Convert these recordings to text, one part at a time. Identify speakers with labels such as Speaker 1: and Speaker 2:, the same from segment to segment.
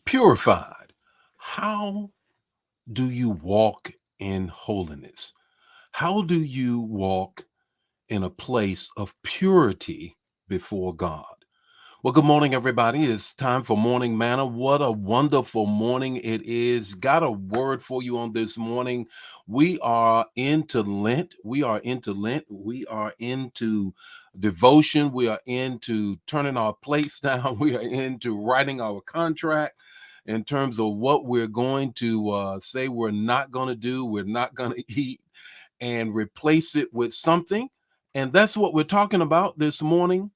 Speaker 1: Purified. How do you walk in holiness? How do you walk in a place of purity before God? Well, good morning, everybody. It's time for Morning Manna. What a wonderful morning it is. Got a word for you on this morning. We are into Lent. We are into Lent. We are into devotion. We are into turning our plates down. We are into writing our contract in terms of what we're going to say we're not going to do, we're not going to eat, and replace it with something. And that's what we're talking about this morning.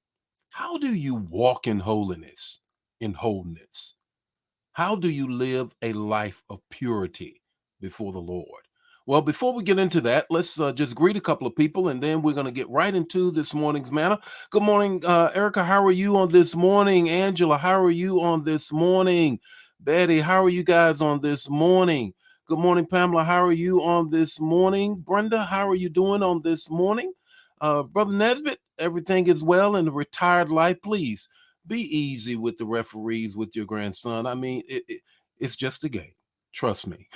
Speaker 1: How do you walk in holiness, in wholeness? How do you live a life of purity before the Lord? Well, before we get into that, let's just greet a couple of people and then we're going to get right into this morning's manna. Good morning, Erica. How are you on this morning? Angela, how are you on this morning? Betty, how are you guys on this morning? Good morning, Pamela. How are you on this morning? Brenda, how are you doing on this morning? Brother Nesbitt, everything is well in the retired life. Please be easy with the referees with your grandson. I mean, it's just a game. Trust me.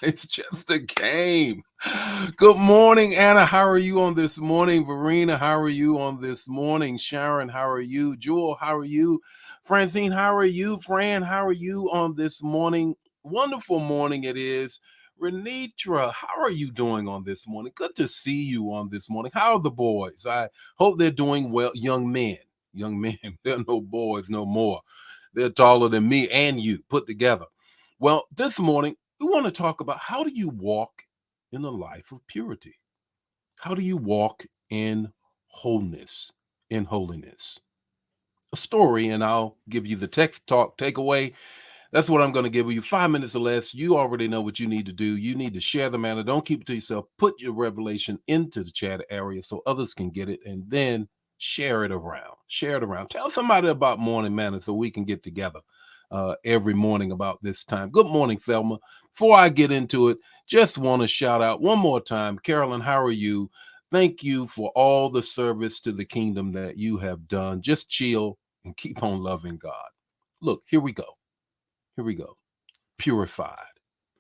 Speaker 1: It's just a game. Good morning, Anna. How are you on this morning? Verena, how are you on this morning? Sharon, how are you? Jewel, how are you? Francine, how are you? Fran, how are you on this morning? Wonderful morning it is. Renitra, how are you doing on this morning? Good to see you on this morning. How are the boys? I hope they're doing well. Young men, they're no boys no more. They're taller than me and you put together. Well, this morning, we want to talk about how do you walk in a life of purity? How do you walk in wholeness, in holiness? A story, and I'll give you the text talk takeaway. That's what I'm going to give you. 5 minutes or less. You already know what you need to do. You need to share the matter. Don't keep it to yourself. Put your revelation into the chat area so others can get it, and then share it around. Share it around. Tell somebody about morning manna so we can get together every morning about this time. Good morning, Thelma. Before I get into it, just want to shout out one more time. Carolyn, how are you? Thank you for all the service to the kingdom that you have done. Just chill and keep on loving God. Look, here we go. Here we go. Purified.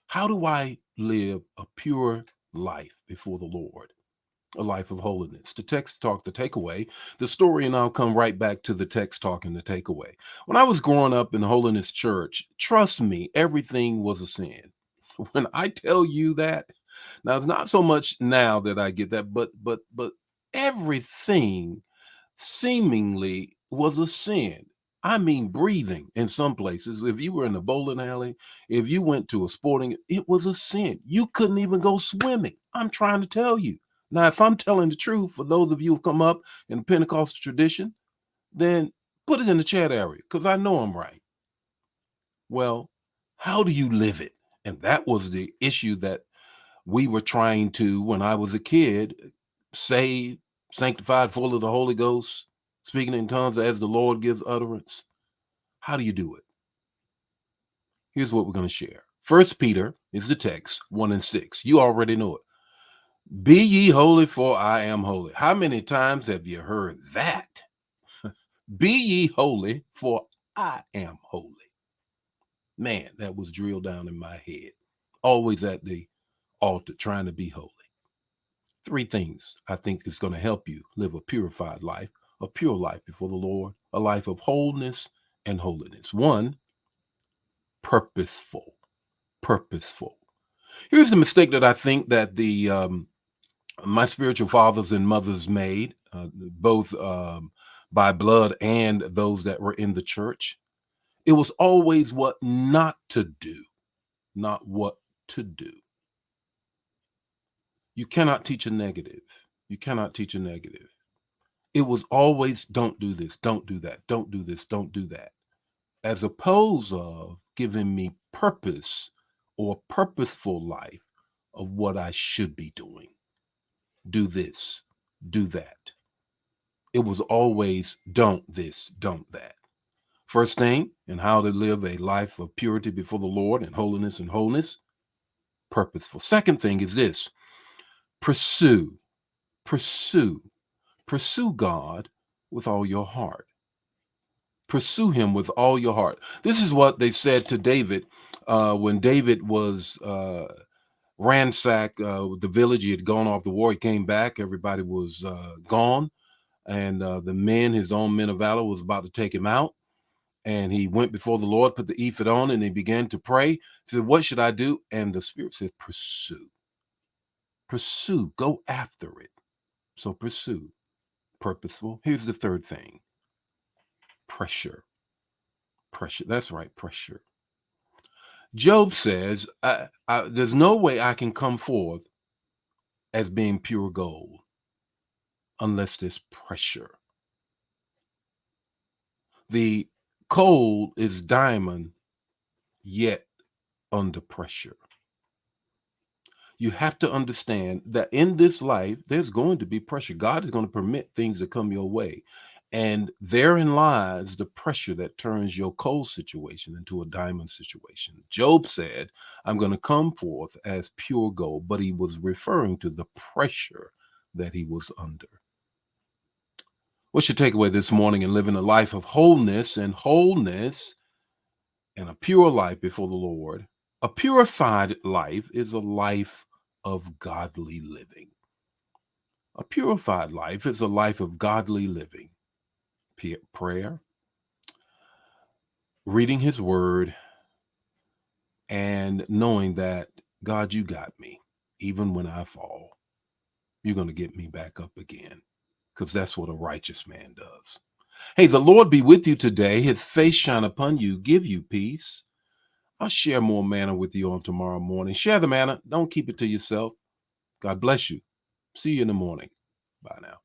Speaker 1: How do I live a pure life before the Lord? A life of holiness. The text talk, the takeaway, the story, and I'll come right back to the text talk and the takeaway. When I was growing up in the holiness church, trust me, everything was a sin. When I tell you that, now it's not so much now that I get that, but everything seemingly was a sin. I mean, breathing in some places. If you were in a bowling alley, if you went to a sporting, it was a sin. You couldn't even go swimming. I'm trying to tell you. Now, if I'm telling the truth, for those of you who come up in the Pentecostal tradition, then put it in the chat area because I know I'm right. Well, how do you live it? And that was the issue that we were trying to, when I was a kid, saved, sanctified, full of the Holy Ghost, speaking in tongues as the Lord gives utterance. How do you do it? Here's what we're going to share. First Peter is the text, 1 and 6. You already know it. Be ye holy, for I am holy. How many times have you heard that? Be ye holy, for I am holy. Man, that was drilled down in my head. Always at the altar trying to be holy. Three things I think is going to help you live a purified life, a pure life before the Lord, a life of wholeness and holiness. One, purposeful. Purposeful. Here's the mistake that I think that the my spiritual fathers and mothers made, both by blood and those that were in the church. It was always what not to do, not what to do. You cannot teach a negative. You cannot teach a negative. It was always don't do this, don't do that, don't do this, don't do that, as opposed of giving me purpose or purposeful life of what I should be doing. Do this, do that. It was always don't this, don't that. First thing, and how to live a life of purity before the Lord and wholeness, purposeful. Second thing is this: pursue, pursue, pursue God with all your heart. Pursue him with all your heart. This is what they said to David when David was ransacked the village. He had gone off the war. He came back. Everybody was gone. And the men, his own men of valor, was about to take him out. And he went before the Lord, put the ephod on, and he began to pray. He said, what should I do? And the Spirit said, pursue. Pursue. Go after it. So pursue. Purposeful. Here's the third thing. Pressure. Pressure. That's right. Pressure. Job says, there's no way I can come forth as being pure gold unless there's pressure. The coal is diamond, yet under pressure. You have to understand that in this life, there's going to be pressure. God is going to permit things to come your way. And therein lies the pressure that turns your coal situation into a diamond situation. Job said, I'm going to come forth as pure gold, but he was referring to the pressure that he was under. What's your takeaway this morning in living a life of wholeness and a pure life before the Lord? A purified life is a life of godly living. A purified life is a life of godly living. Prayer, reading his word, and knowing that, God, you got me. Even when I fall, you're going to get me back up again, because that's what a righteous man does. Hey, the Lord be with you today. His face shine upon you, give you peace. I'll share more manna with you on tomorrow morning. Share the manna. Don't keep it to yourself. God bless you. See you in the morning. Bye now.